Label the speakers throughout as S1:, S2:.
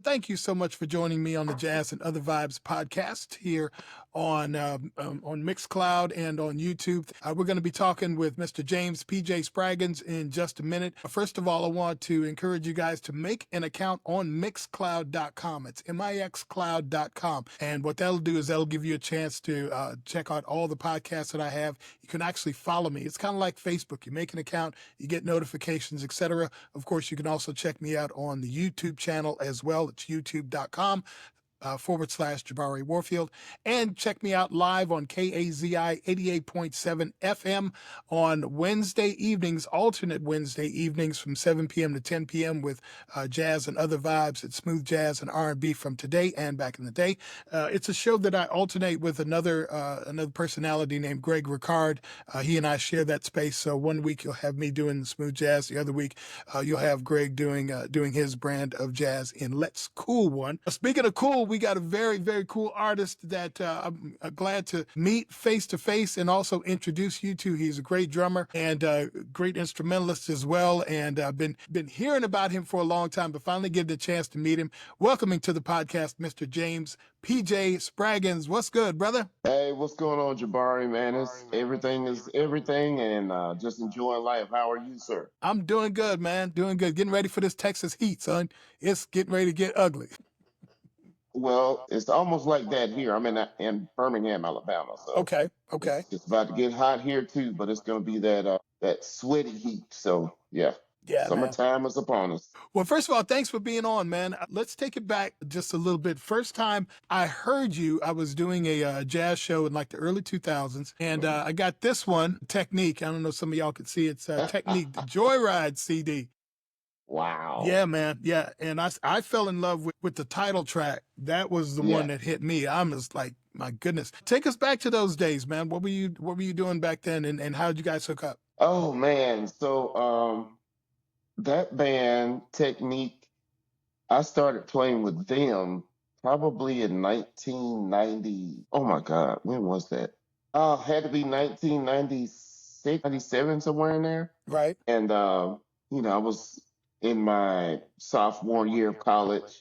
S1: Thank you so much for joining me on the Jazz and Other Vibes podcast here on Mixcloud and on YouTube. We're going to be talking with Mr. James PJ Spraggins in just a minute. First of all, I want to encourage you guys to make an account on Mixcloud.com. It's mixcloud.com. And what that'll do is that'll give you a chance to check out all the podcasts that I have. You can actually follow me. It's kind of like Facebook. You make an account, you get notifications, etc. Of course, you can also check me out on the YouTube channel as well. It's youtube.com /Jabari Warfield. And check me out live on KAZI 88.7 FM on Wednesday evenings, alternate Wednesday evenings from 7 p.m. to 10 p.m. with jazz and other vibes. It's smooth jazz and R&B from today and back in the day. It's a show that I alternate with another personality named Greg Ricard. He and I share that space. So one week you'll have me doing the smooth jazz. The other week you'll have Greg doing his brand of jazz in Let's Cool One. Speaking of cool, we got a very, very cool artist that I'm glad to meet face to face and also introduce you to. He's a great drummer and great instrumentalist as well. And I've been hearing about him for a long time, but finally getting the chance to meet him. Welcoming to the podcast, Mr. James PJ Spraggins. What's good, brother?
S2: Hey, what's going on, Jabari, man? Everything is everything, and just enjoying life. How are you, sir?
S1: I'm doing good, man. Doing good. Getting ready for this Texas heat, son. It's getting ready to get ugly.
S2: Well, it's almost like that here. I'm in Birmingham, Alabama, so
S1: Okay.
S2: it's about to get hot here too, but it's going to be that sweaty heat. So yeah,
S1: Yeah, man.
S2: summertime is upon us.
S1: Well, first of all, thanks for being on, man. Let's take it back just a little bit. First time I heard you, I was doing a jazz show in like the early 2000s, and I got this one, Technique. I don't know if some of y'all can see it's Technique, the Joyride CD.
S2: Wow.
S1: Yeah, man. Yeah. And I fell in love with the title track. That was the one that hit me. I'm just like, my goodness. Take us back to those days, man. What were you doing back then, and how did you guys hook up?
S2: Oh man, so that band Technique, I started playing with them probably in 1990. Oh my God, when was that? Had to be 1996, 97, somewhere in there.
S1: Right.
S2: And I was in my sophomore year of college,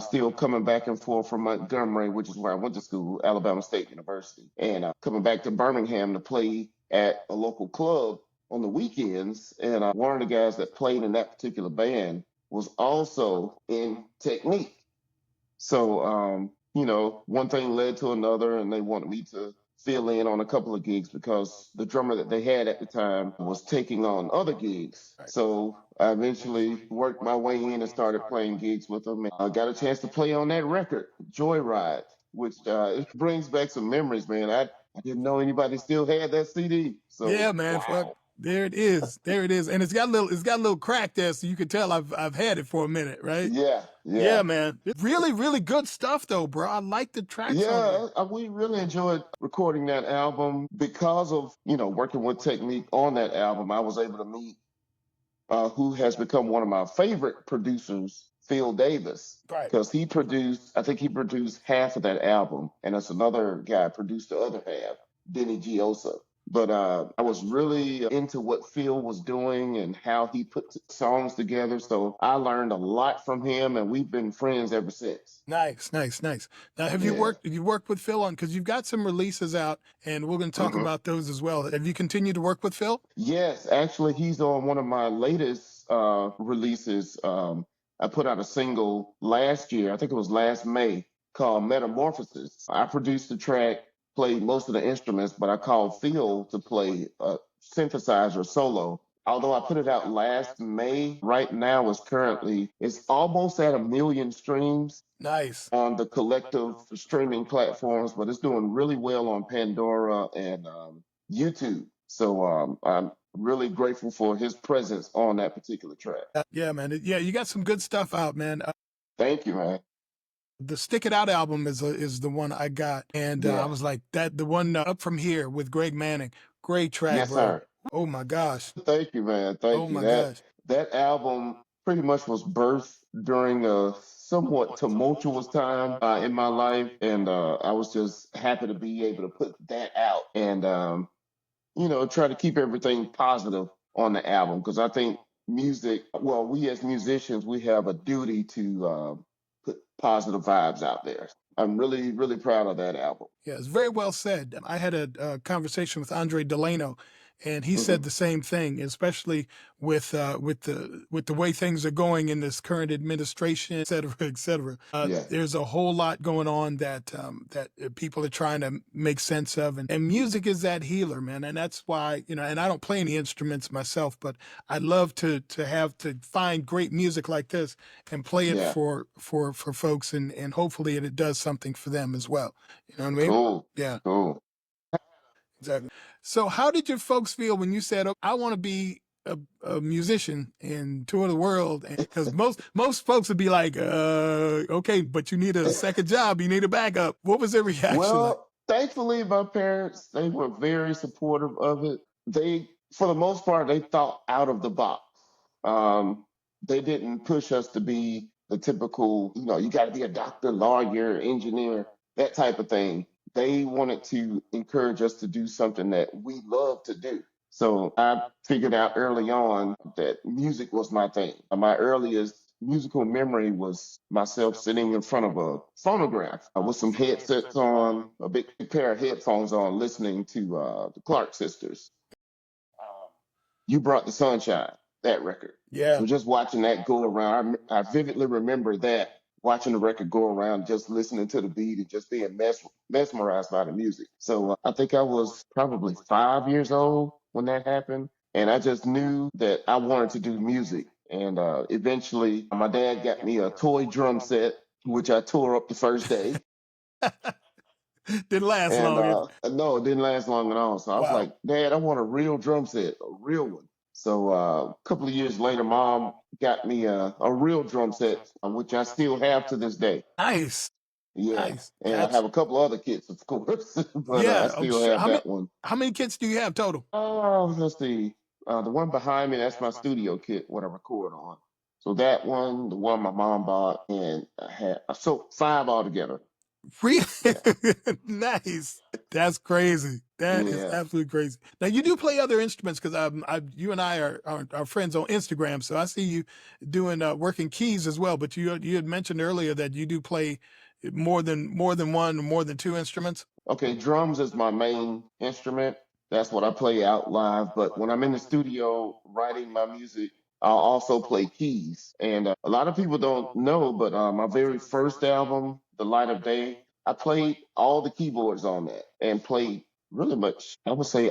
S2: still coming back and forth from Montgomery, which is where I went to school, Alabama State University, and coming back to Birmingham to play at a local club on the weekends. And one of the guys that played in that particular band was also in Technique. So, one thing led to another, and they wanted me to fill in on a couple of gigs because the drummer that they had at the time was taking on other gigs. So I eventually worked my way in and started playing gigs with them. And I got a chance to play on that record, Joyride, which it brings back some memories, man. I didn't know anybody still had that CD. So
S1: yeah, man.
S2: wow.
S1: There it is. There it is. And it's got a little crack there, so you can tell I've had it for a minute, right?
S2: Yeah,
S1: man. Really, really good stuff though, bro. I like the tracks on
S2: Yeah, we really enjoyed recording that album because of, working with Technique on that album. I was able to meet who has become one of my favorite producers, Phil Davis,
S1: Right.
S2: because I think he produced half of that album, and that's another guy produced the other half, Denny Giosa. But I was really into what Phil was doing and how he put songs together. So I learned a lot from him, and we've been friends ever since.
S1: Nice. Now, have you worked with Phil on, because you've got some releases out, and we're going to talk about those as well. Have you continued to work with Phil?
S2: Yes, actually, he's on one of my latest releases. I put out a single last year, I think it was last May, called Metamorphosis. I produced the track, played most of the instruments, but I called Phil to play a synthesizer solo. Although I put it out last May, right now it's almost at 1 million streams.
S1: Nice.
S2: On the collective streaming platforms, but it's doing really well on Pandora and YouTube. So I'm really grateful for his presence on that particular track.
S1: Yeah, man. Yeah, you got some good stuff out, man.
S2: Thank you, man.
S1: The Stick It Out album is the one I got, and I was like, the one Up From Here with Greg Manning. Great track,
S2: Yes,
S1: bro.
S2: sir.
S1: Oh my gosh.
S2: Thank you, man. Thank you.
S1: Oh my gosh.
S2: That album pretty much was birthed during a somewhat tumultuous time in my life, and I was just happy to be able to put that out and try to keep everything positive on the album, because I think we as musicians, we have a duty to put positive vibes out there. I'm really, really proud of that album.
S1: Yeah, it's very well said. I had a conversation with Andre Delano, and he said
S2: Mhm.
S1: the same thing, especially with the way things are going in this current administration, et cetera, et cetera.
S2: Yeah.
S1: There's a whole lot going on that people are trying to make sense of, and music is that healer, man. And that's why, and I don't play any instruments myself, but I love to find great music like this and play it
S2: Yeah.
S1: for folks, and hopefully it does something for them as well. You know what I mean?
S2: Cool.
S1: Yeah,
S2: Cool.
S1: exactly. So, how did your folks feel when you said, "Oh, I want to be a musician and tour the world"? Because most folks would be like, okay, but you need a second job, you need a backup." What was their reaction like?
S2: Well, thankfully, my parents, they were very supportive of it. They, for the most part, they thought out of the box. Um, they didn't push us to be the typical, you got to be a doctor, lawyer, engineer, that type of thing. They wanted to encourage us to do something that we love to do. So I figured out early on that music was my thing. My earliest musical memory was myself sitting in front of a phonograph with some headsets on, a big pair of headphones on, listening to the Clark sisters. You Brought the Sunshine, that record.
S1: Yeah,
S2: So just watching that go around, I vividly remember that, watching the record go around, just listening to the beat and just being mesmerized by the music. So I think I was probably 5 years old when that happened. And I just knew that I wanted to do music. And eventually, my dad got me a toy drum set, which I tore up the first day.
S1: didn't last
S2: And
S1: long.
S2: no, it didn't last long at all. So I was
S1: Wow.
S2: like, Dad, I want a real drum set, a real one. So a couple of years later, Mom got me a real drum set, which I still have to this day.
S1: Nice,
S2: Yeah,
S1: nice.
S2: and I
S1: That's
S2: have a couple other kits, of course, but I
S1: yeah. I'm
S2: still
S1: sure.
S2: have that one.
S1: How many kids do you have total?
S2: Oh, let's see. The one behind me, that's my studio kit, what I record on. So that one, the one my mom bought, and so five altogether.
S1: Really?
S2: Yeah,
S1: Nice. That's crazy. That is
S2: yeah.
S1: absolutely crazy. Now you do play other instruments because you and I are friends on Instagram, so I see you doing working keys as well. But you had mentioned earlier that you do play more than one, or more than two instruments.
S2: Okay, drums is my main instrument. That's what I play out live. But when I'm in the studio writing my music, I'll also play keys. And a lot of people don't know, but my very first album, The Light of Day, I played all the keyboards on that and played really much. I would say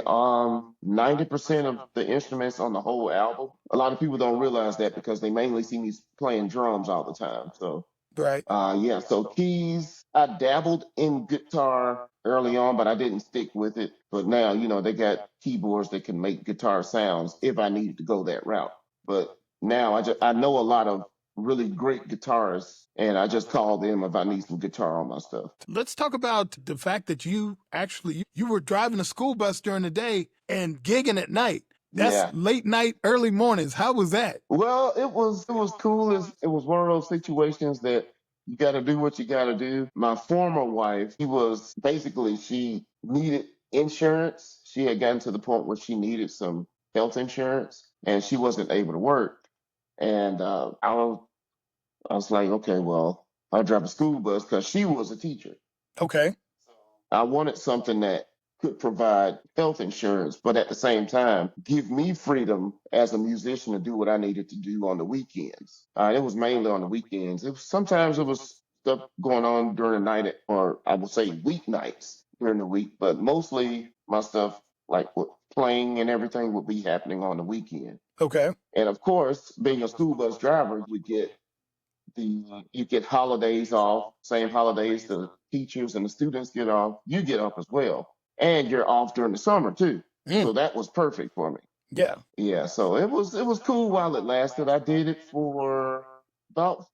S2: 90% of the instruments on the whole album. A lot of people don't realize that because they mainly see me playing drums all the time. So
S1: Right.
S2: yeah, so keys, I dabbled in guitar early on, but I didn't stick with it. But now, they got keyboards that can make guitar sounds if I needed to go that route. But now I know a lot of really great guitarists, and I just call them if I need some guitar on my stuff.
S1: Let's talk about the fact that you were driving a school bus during the day and gigging at night. That's
S2: Yeah.
S1: late night, early mornings. How was that?
S2: Well, it was cool. It was one of those situations that you got to do what you got to do. My former wife, she needed insurance. She had gotten to the point where she needed some health insurance, and she wasn't able to work. And I was like, okay, well, I'll drive a school bus because she was a teacher.
S1: Okay.
S2: I wanted something that could provide health insurance, but at the same time, give me freedom as a musician to do what I needed to do on the weekends. It was mainly on the weekends. Sometimes it was stuff going on during the night, or I would say weeknights during the week, but mostly my stuff, like with playing and everything, would be happening on the weekend.
S1: Okay.
S2: And of course, being a school bus driver, you get holidays off, same holidays the teachers and the students get off, you get off as well. And you're off during the summer too.
S1: Mm,
S2: So that was perfect for me.
S1: yeah.
S2: Yeah, so it was cool while it lasted. I did it for about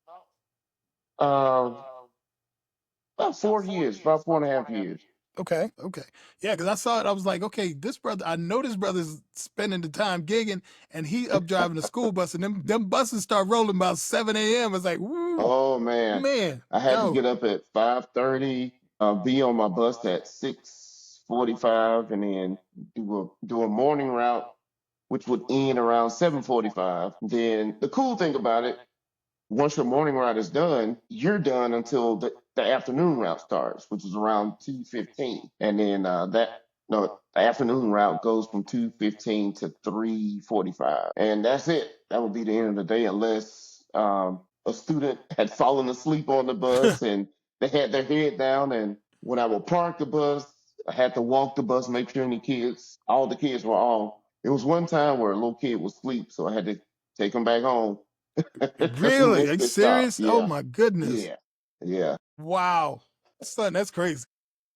S2: uh about 4 years, about 4.5 years.
S1: Okay. Okay. Yeah, because I saw it. I was like, okay, I know this brother's spending the time gigging, and he up driving a school bus, and them buses start rolling about 7 a.m. It's like, woo,
S2: Oh man.
S1: man,
S2: I had to
S1: yo.
S2: get up at 5:30, be on my bus at 6:45, and then do a morning route which would end around 7:45. Then the cool thing about it, once your morning route is done, you're done until the afternoon route starts, which is around 2:15, and then that no, the afternoon route goes from 2:15 to 3:45, and that's it. That would be the end of the day, unless a student had fallen asleep on the bus and they had their head down. And when I would park the bus, I had to walk the bus, make sure all the kids were off. It was one time where a little kid was asleep, so I had to take him back home
S1: Really? Are
S2: once
S1: you
S2: they stopped.
S1: serious? Oh
S2: Yeah,
S1: my goodness.
S2: yeah, yeah.
S1: Wow. Son, that's crazy.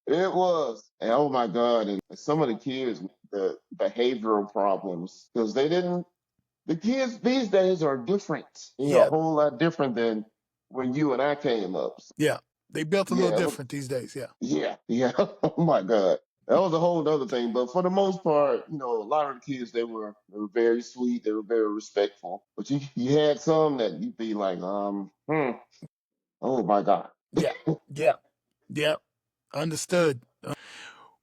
S2: It was. And oh my God. And some of the kids, the behavioral problems, because the kids these days are different, a
S1: Yeah.
S2: whole lot different than when you and I came up. So,
S1: Yeah. They built a little
S2: yeah,
S1: different these days. Yeah.
S2: yeah. Oh my God. That was a whole other thing. But for the most part, a lot of the kids, they were very sweet. They were very respectful. But you had some that you'd be like, oh my God.
S1: Yeah. Yeah. Yeah. Understood.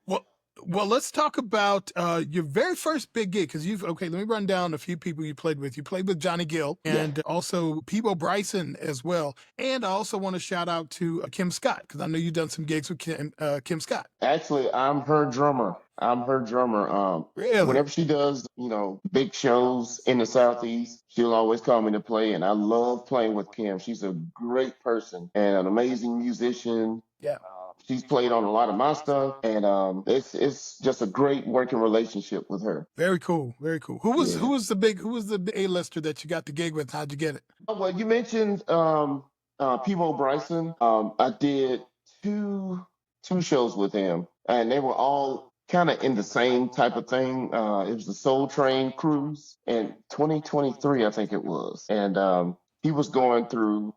S1: Well, well, let's talk about your very first big gig because you've okay. Let me run down a few people you played with. You played with Johnny Gill
S2: Yeah.
S1: and also Peabo Bryson as well. And I also want to shout out to Kim Scott because I know you've done some gigs with Kim Scott.
S2: Actually, I'm her drummer. I'm her drummer.
S1: Really?
S2: Whenever she does, big shows in the Southeast, she'll always call me to play, and I love playing with Kim. She's a great person and an amazing musician.
S1: Yeah.
S2: She's played on a lot of my stuff, and it's just a great working relationship with her.
S1: Very cool. Very cool.
S2: Yeah.
S1: Who was the A-lister that you got the gig with? How'd you get it?
S2: Oh, well, you mentioned Peabo Bryson. I did two shows with him, and they were all kind of in the same type of thing. It was the Soul Train cruise in 2023, I think it was, and he was going through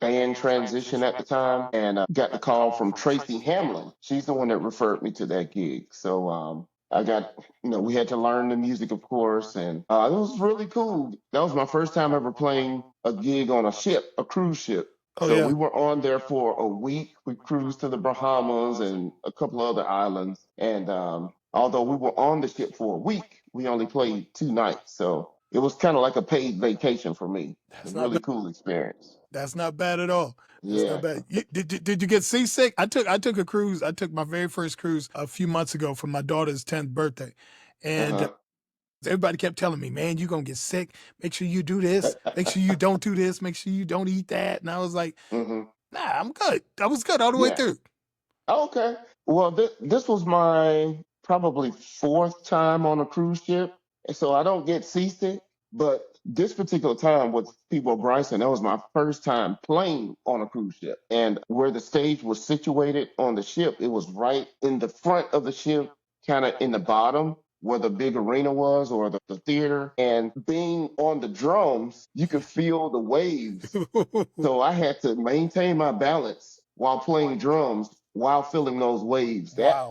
S2: band transition at the time, and got the call from Tracy Hamlin. She's the one that referred me to that gig. So I got, we had to learn the music, of course, and it was really cool. That was my first time ever playing a gig on a ship, a cruise ship.
S1: Oh
S2: So
S1: yeah.
S2: we were on there for a week. We cruised to the Bahamas and a couple other islands. And although we were on the ship for a week, we only played 2 nights. So it was kind of like a paid vacation for me. A
S1: That's not
S2: really
S1: bad.
S2: cool experience.
S1: That's not bad at all. That's not
S2: Yeah.
S1: bad. Did you get seasick? I took a cruise. I took my very first cruise a few months ago for my daughter's 10th birthday, and
S2: Uh-huh.
S1: everybody kept telling me, "Man, you're gonna get sick. Make sure you do this. Make sure you don't do this. Make sure you don't eat that." And I was like,
S2: hmm
S1: "Nah, I'm good. I was good all the way
S2: Yeah.
S1: through."
S2: Okay. Well, this was my probably fourth time on a cruise ship, and so I don't get seasick. But this particular time with People Bryson, that was my first time playing on a cruise ship. And where the stage was situated on the ship, it was right in the front of the ship, kind of in the bottom where the big arena was, or the theater. And being on the drums, you could feel the waves. So I had to maintain my balance while playing drums while feeling those waves.
S1: Wow.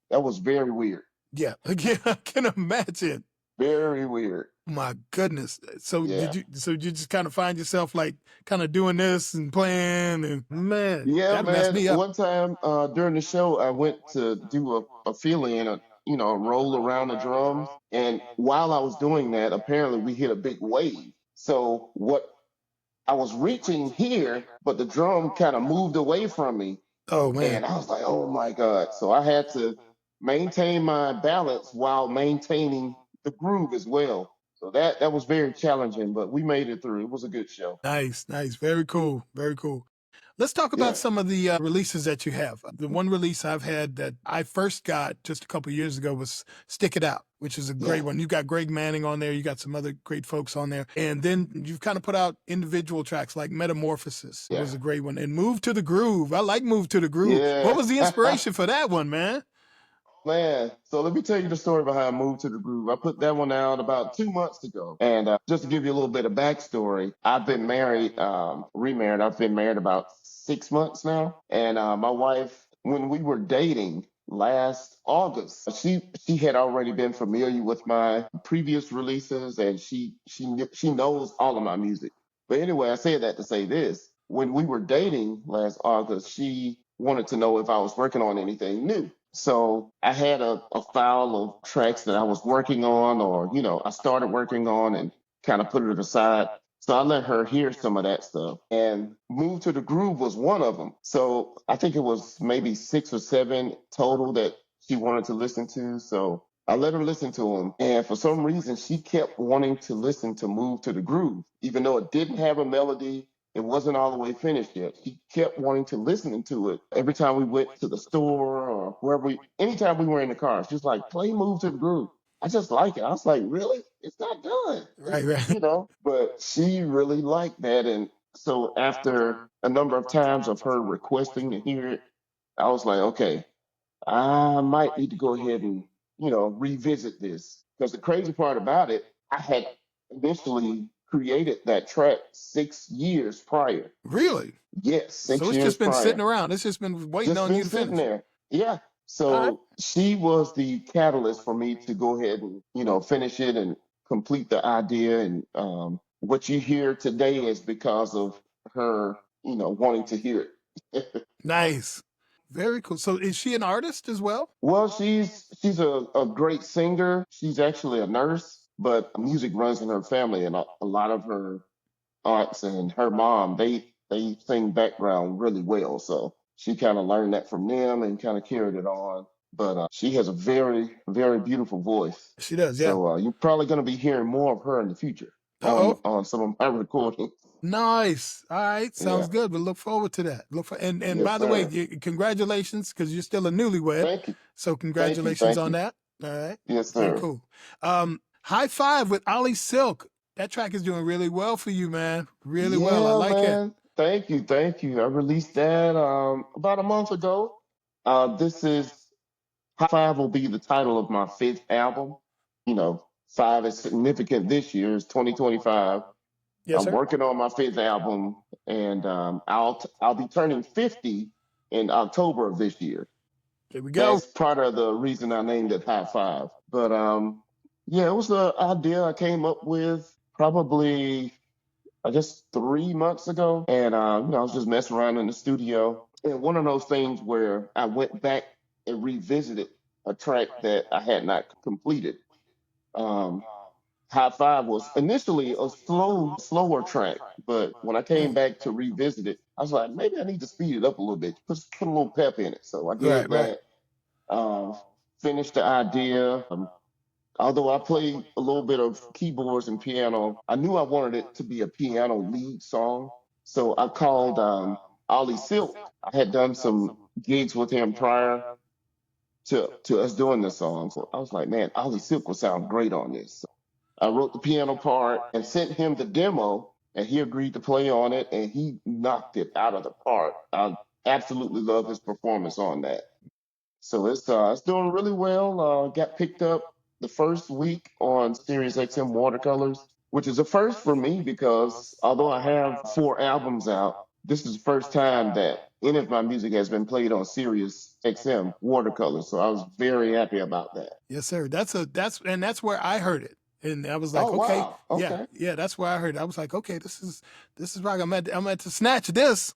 S2: That was very weird.
S1: Yeah, again, I can imagine.
S2: Very weird.
S1: My goodness. So
S2: Yeah.
S1: did you just kind of find yourself like kind of doing this and playing and man,
S2: Yeah,
S1: that messed
S2: man.
S1: me up.
S2: One time during the show, I went to do a fill in, a roll around the drums. And while I was doing that, apparently we hit a big wave. So what I was reaching here, but the drum kind of moved away from me.
S1: Oh man.
S2: And I was like, oh my God. So I had to maintain my balance while maintaining the groove as well. So that was very challenging, but we made it through. It was a good show.
S1: Nice, nice. Very cool. Very cool. Let's talk about
S2: Yeah.
S1: some of the releases that you have. The one release I've had that I first got just a couple years ago was Stick It Out, which is a
S2: Yeah.
S1: great one. You got Greg Manning on there. You got some other great folks on there. And then you've kind of put out individual tracks like Metamorphosis
S2: Yeah.
S1: was a great one. And Move to the Groove. I like Move to the Groove. What
S2: Yeah.
S1: was the inspiration for that one, man?
S2: Man, so let me tell you the story behind I Moved to the Groove. I put that one out about 2 months ago. And just to give you a little bit of backstory, I've been married, remarried. I've been married about 6 months now. And my wife, when we were dating last August, she had already been familiar with my previous releases, and she knows all of my music. But anyway, I said that to say this. When we were dating last August, she wanted to know if I was working on anything new. So I had a file of tracks that I was working on, or I started working on and kind of put it aside. So I let her hear some of that stuff. And Move to the Groove was one of them. So I think it was maybe 6 or 7 total that she wanted to listen to. So I let her listen to them. And for some reason, she kept wanting to listen to Move to the Groove, even though it didn't have a melody. It wasn't all the way finished yet. She kept wanting to listen to it every time we went to the store or wherever anytime we were in the car. She was like, play Move to the Groove. I just like it. I was like, really? It's not done.
S1: Right, right.
S2: But she really liked that. And so after a number of times of her requesting to hear it, I was like, okay, I might need to go ahead and, revisit this. Because the crazy part about it, I had initially created that track 6 years prior.
S1: Really?
S2: Yes,
S1: So
S2: six
S1: it's
S2: years
S1: just been sitting
S2: prior.
S1: around. It's just been waiting
S2: Just
S1: on
S2: been
S1: you to
S2: sitting
S1: finish.
S2: there. Yeah.
S1: All right.
S2: So she was the catalyst for me to go ahead and, finish it and complete the idea. And what you hear today is because of her, wanting to hear it.
S1: Nice. Very cool. So is she an artist as well?
S2: Well, she's a great singer. She's actually a nurse, but music runs in her family, and a lot of her aunts and her mom, they sing background really well. So she kind of learned that from them and kind of carried it on. But she has a very, very beautiful voice.
S1: She does, yeah.
S2: So you're probably going to be hearing more of her in the future
S1: Uh-oh.
S2: on some of my recordings.
S1: Nice. All right. Sounds
S2: Yeah.
S1: good. We'll look forward to that. And
S2: Yes,
S1: by the way,
S2: sir.
S1: congratulations, because you're still a newlywed.
S2: Thank you.
S1: So
S2: Thank you.
S1: congratulations
S2: Thank
S1: on
S2: you.
S1: that. All right.
S2: Yes,
S1: Very
S2: sir.
S1: cool. High Five with Ollie Silk. That track is doing really well for you, man. Really well. I
S2: Yeah,
S1: like it.
S2: man. Thank you. Thank you. I released that about a month ago. This is High Five will be the title of my 5th album. Five is significant this year. It's 2025.
S1: Yes,
S2: I'm
S1: sir.
S2: working on my 5th album, and I'll be turning 50 in October of this year.
S1: Here we go.
S2: That's part of the reason I named it High Five. But yeah, it was the idea I came up with probably I guess 3 months ago, and I was just messing around in the studio, and one of those things where I went back and revisited a track that I had not completed. Um, High Five was initially a slower track, but when I came
S1: Mm.
S2: back to revisit it, I was like, maybe I need to speed it up a little bit, put a little pep in it. So I
S1: Right,
S2: did
S1: right.
S2: that. Um, Finished the idea. Although I play a little bit of keyboards and piano, I knew I wanted it to be a piano lead song. So I called Ollie Silk. I had done some gigs with him prior to us doing this song. So I was like, man, Ollie Silk would sound great on this. So I wrote the piano part and sent him the demo, and he agreed to play on it, and he knocked it out of the park. I absolutely love his performance on that. So it's doing really well. Got picked up the first week on Sirius XM Watercolors, which is a first for me because although I have 4 albums out, this is the first time that any of my music has been played on Sirius XM Watercolors. So I was very happy about that.
S1: Yes, sir. That's where I heard it. And I was like,
S2: Oh
S1: okay,
S2: wow.
S1: yeah,
S2: Okay.
S1: yeah, that's where I heard it. I was like, okay, this is right. I'm at to snatch this.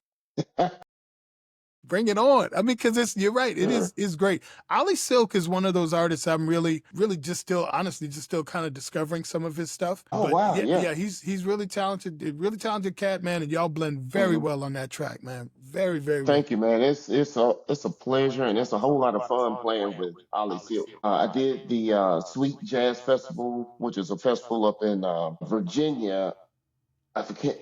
S1: Bring it on. I mean, because you're right.
S2: Sure.
S1: Is great. Ollie Silk is one of those artists I'm really, really just still, honestly, just still kind of discovering some of his stuff.
S2: Oh
S1: But
S2: wow.
S1: yeah,
S2: Yeah.
S1: yeah, he's really talented cat, man. And y'all blend very
S2: Mhm.
S1: well on that track, man. Very, very well.
S2: Thank you, man. It's a pleasure and it's a whole lot of fun playing with Ollie Silk. I did the Sweet Jazz Festival, which is a festival up in Virginia. I forget,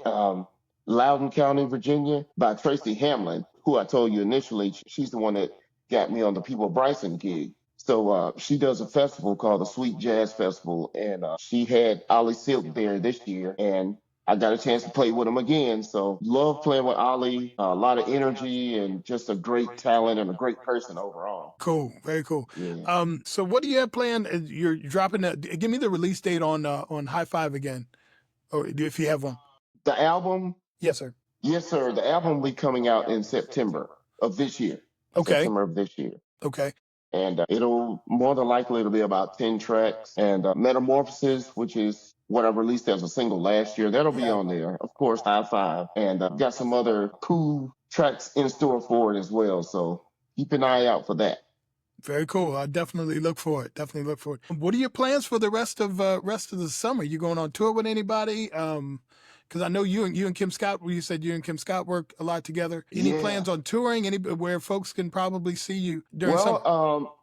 S2: Loudoun County, Virginia, by Tracy Hamlin, who I told you initially. She's the one that got me on the Peabo Bryson gig. So she does a festival called the Sweet Jazz Festival, and she had Ollie Silk there this year, and I got a chance to play with him again. So love playing with Ollie. A lot of energy and just a great talent and a great person overall.
S1: Cool, very cool.
S2: Yeah.
S1: So what do you have planned? You're dropping give me the release date on High Five again, or if you have one.
S2: The album,
S1: Yes, sir.
S2: yes, sir. The album will be coming out in September of this year.
S1: Okay,
S2: September of this year.
S1: okay.
S2: And it'll more than likely it'll be about 10 tracks. And Metamorphosis, which is what I released as a single last year, that'll be
S1: Yeah.
S2: on there. Of course, High Five, and got some other cool tracks in store for it as well. So keep an eye out for that.
S1: Very cool. I definitely look for it. Definitely look for it. What are your plans for the rest of the summer? You going on tour with anybody? Because I know you and Kim Scott. You said you and Kim Scott work a lot together. Any
S2: Yeah.
S1: plans on touring? Any where folks can probably see you during summer?
S2: Well,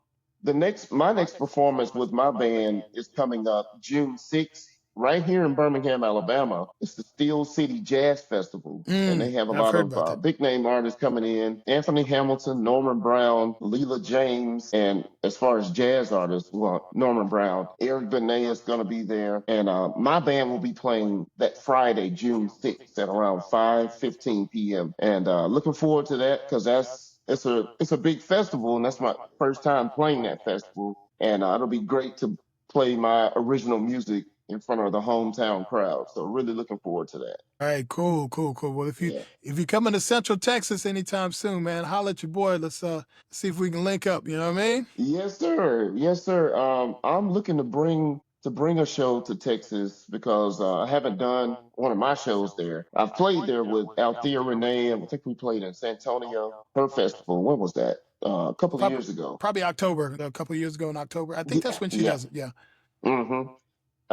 S2: my next performance with my band is coming up June 6th, right here in Birmingham, Alabama. It's the Steel City Jazz Festival, and they have a
S1: I've
S2: lot
S1: heard
S2: of
S1: about that.
S2: big name artists coming in: Anthony Hamilton, Norman Brown, Leela James, and as far as jazz artists, well, Norman Brown, Eric Benet is going to be there, and my band will be playing that Friday, June 6th, at around 5:15 p.m. And looking forward to that because it's a big festival, and that's my first time playing that festival, and it'll be great to play my original music in front of the hometown crowd. So really looking forward to that.
S1: All right, cool, cool, cool. Well,
S2: Yeah.
S1: if you come into Central Texas anytime soon, man, holler at your boy. Let's see if we can link up. You know what I mean?
S2: Yes, sir. Yes, sir. I'm looking to bring a show to Texas because I haven't done one of my shows there. I've played there with Althea Renee, and I think we played in San Antonio, her festival. When was that? A couple of
S1: Probably
S2: years ago.
S1: probably October, a couple of years ago in October. I think
S2: Yeah,
S1: that's when she
S2: yeah.
S1: does it. Yeah.
S2: hmm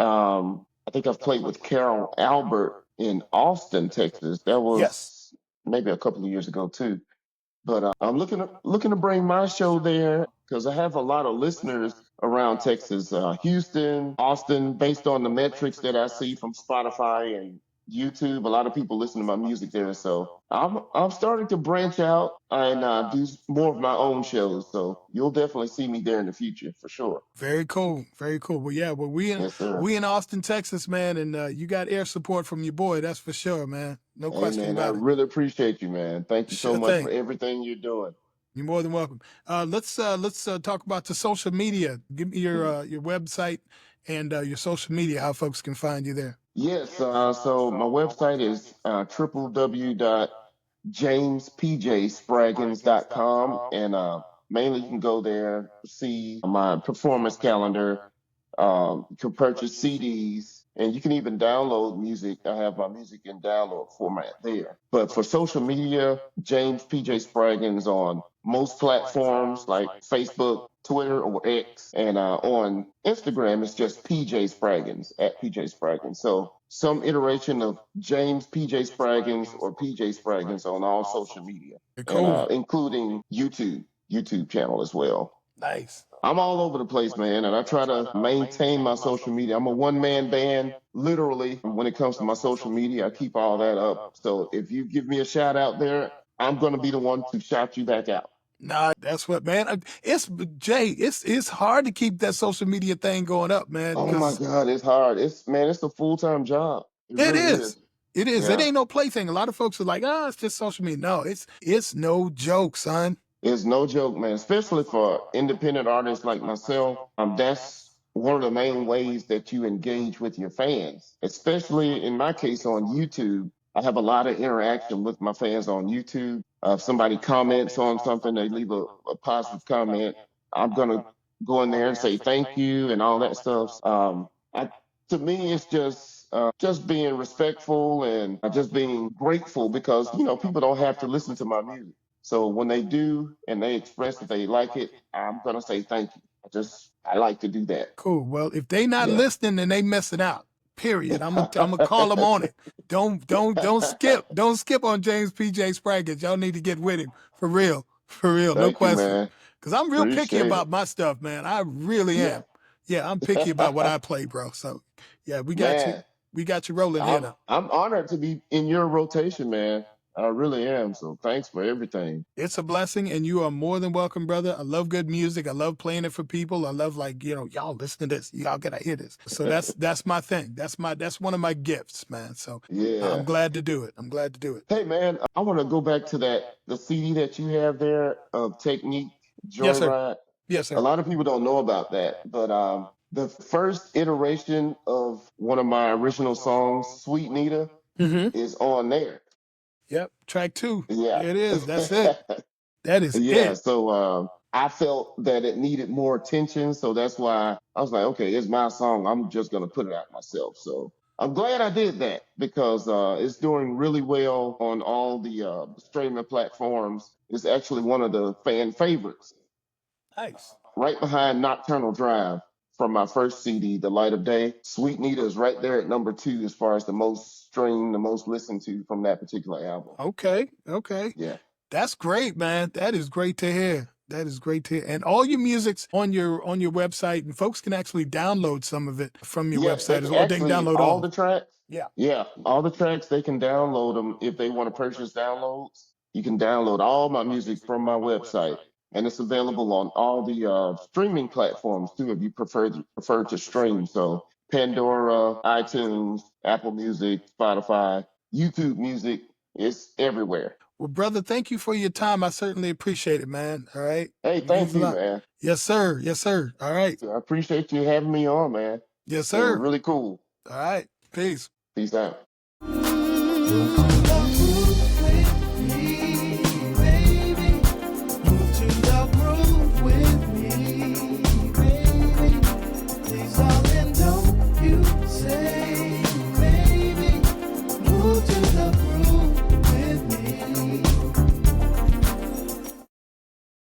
S2: I think I've played with Carol Albert in Austin, Texas. That
S1: Yes.
S2: was maybe a couple of years ago too. But I'm looking to bring my show there because I have a lot of listeners around Texas, Houston, Austin, based on the metrics that I see from Spotify and YouTube. A lot of people listen to my music there, so I'm starting to branch out and do more of my own shows. So you'll definitely see me there in the future for sure.
S1: Very cool. Very cool. Well, yeah. Well,
S2: Yes, sir.
S1: we in Austin, Texas, man, and you got air support from your boy. That's for sure, man. No
S2: Hey,
S1: question
S2: man, I
S1: about it.
S2: really appreciate you, man. Thank you so
S1: Sure
S2: much for
S1: thing.
S2: everything you're doing.
S1: You're more than welcome. Let's talk about the social media. Give me your website and your social media. How folks can find you there.
S2: Yes, so my website is www.jamespjspraggins.com, and mainly you can go there, see my performance calendar. You can purchase CDs, and you can even download music. I have my music in download format there. But for social media, James PJ Spraggins on most platforms like Facebook, Twitter, or X, and on Instagram, it's just PJ Spraggins at PJ Spraggins. So some iteration of James PJ Spraggins or PJ Spraggins on all social media,
S1: Very
S2: and
S1: cool.
S2: including YouTube channel as well.
S1: Nice.
S2: I'm all over the place, man, and I try to maintain my social media. I'm a one man band, literally, when it comes to my social media. I keep all that up. So if you give me a shout out there, I'm going to be the one to shout you back out.
S1: Nah, that's what, man. It's Jay. It's hard to keep that social media thing going up, man.
S2: Oh my
S1: Because
S2: God, it's hard. It's a full time job. It
S1: it
S2: really
S1: is.
S2: is.
S1: It is. It
S2: Yeah.
S1: ain't no plaything. A lot of folks are like, oh, it's just social media. No, it's no joke, son.
S2: It's no joke, man, especially for independent artists like myself. That's one of the main ways that you engage with your fans, especially in my case on YouTube. I have a lot of interaction with my fans on YouTube. If somebody comments on something, they leave a positive comment, I'm going to go in there and say thank you and all that stuff. To me, it's just being respectful and just being grateful because, people don't have to listen to my music. So when they do and they express that they like it, I'm gonna say thank you. I like to do that.
S1: Cool. Well, if they not
S2: Yeah.
S1: listening, then they missing out. Period. I'm gonna call them on it. Don't skip. Don't skip on James PJ Spraggins. Y'all need to get with him for real. For real. No
S2: Thank you,
S1: question.
S2: man.
S1: Cause I'm real picky
S2: Appreciate it.
S1: about my stuff, man. I really
S2: Yeah.
S1: am. Yeah, I'm picky about what I play, bro. So yeah, we got you.
S2: Man,
S1: We got you rolling here
S2: I'm
S1: now.
S2: I'm honored to be in your rotation, man. I really am. So thanks for everything.
S1: It's a blessing, and you are more than welcome, brother. I love good music. I love playing it for people. I love y'all listen to this. Y'all gotta hear this. So that's my thing. That's one of my gifts, man. So I'm
S2: Yeah.
S1: glad to do it. I'm glad to do it.
S2: Hey, man, I want to go back to the CD that you have there of Technique
S1: Yes, sir.
S2: Joyride.
S1: Yes,
S2: A
S1: sir.
S2: lot of people don't know about that, but the first iteration of one of my original songs, Sweet Nita,
S1: Mm-hmm.
S2: is on there.
S1: Yep. Track 2.
S2: Yeah.
S1: There it is. That's it. That is
S2: Yeah,
S1: it.
S2: so I felt that it needed more attention, so that's why I was like, okay, it's my song. I'm just gonna put it out myself. So I'm glad I did that because it's doing really well on all the streaming platforms. It's actually one of the fan favorites,
S1: Nice.
S2: right behind Nocturnal Drive from my first CD, The Light of Day. Sweet Nita is right there at number 2 as far as the most streamed, the most listened to from that particular album.
S1: Okay. Okay.
S2: Yeah.
S1: That's great, man. That is great to hear. That is great to hear. And all your music's on your website, and folks can actually download some of it from your
S2: Yes, they
S1: website as
S2: can
S1: well. They can
S2: actually
S1: download
S2: all
S1: all.
S2: the tracks.
S1: Yeah.
S2: Yeah, all the tracks they can download them if they want to purchase downloads. You can download all my music from my website, and it's available on all the streaming platforms too, if you prefer to stream. So Pandora, iTunes, Apple Music, Spotify, YouTube Music, it's everywhere.
S1: Well, brother, thank you for your time. I certainly appreciate it, man. All right.
S2: Hey,
S1: It means
S2: thank
S1: a
S2: you,
S1: lot.
S2: man.
S1: Yes, sir. Yes, sir. All right.
S2: I appreciate you having me on, man.
S1: Yes,
S2: It's been
S1: sir.
S2: really cool.
S1: All right. Peace.
S2: Peace out.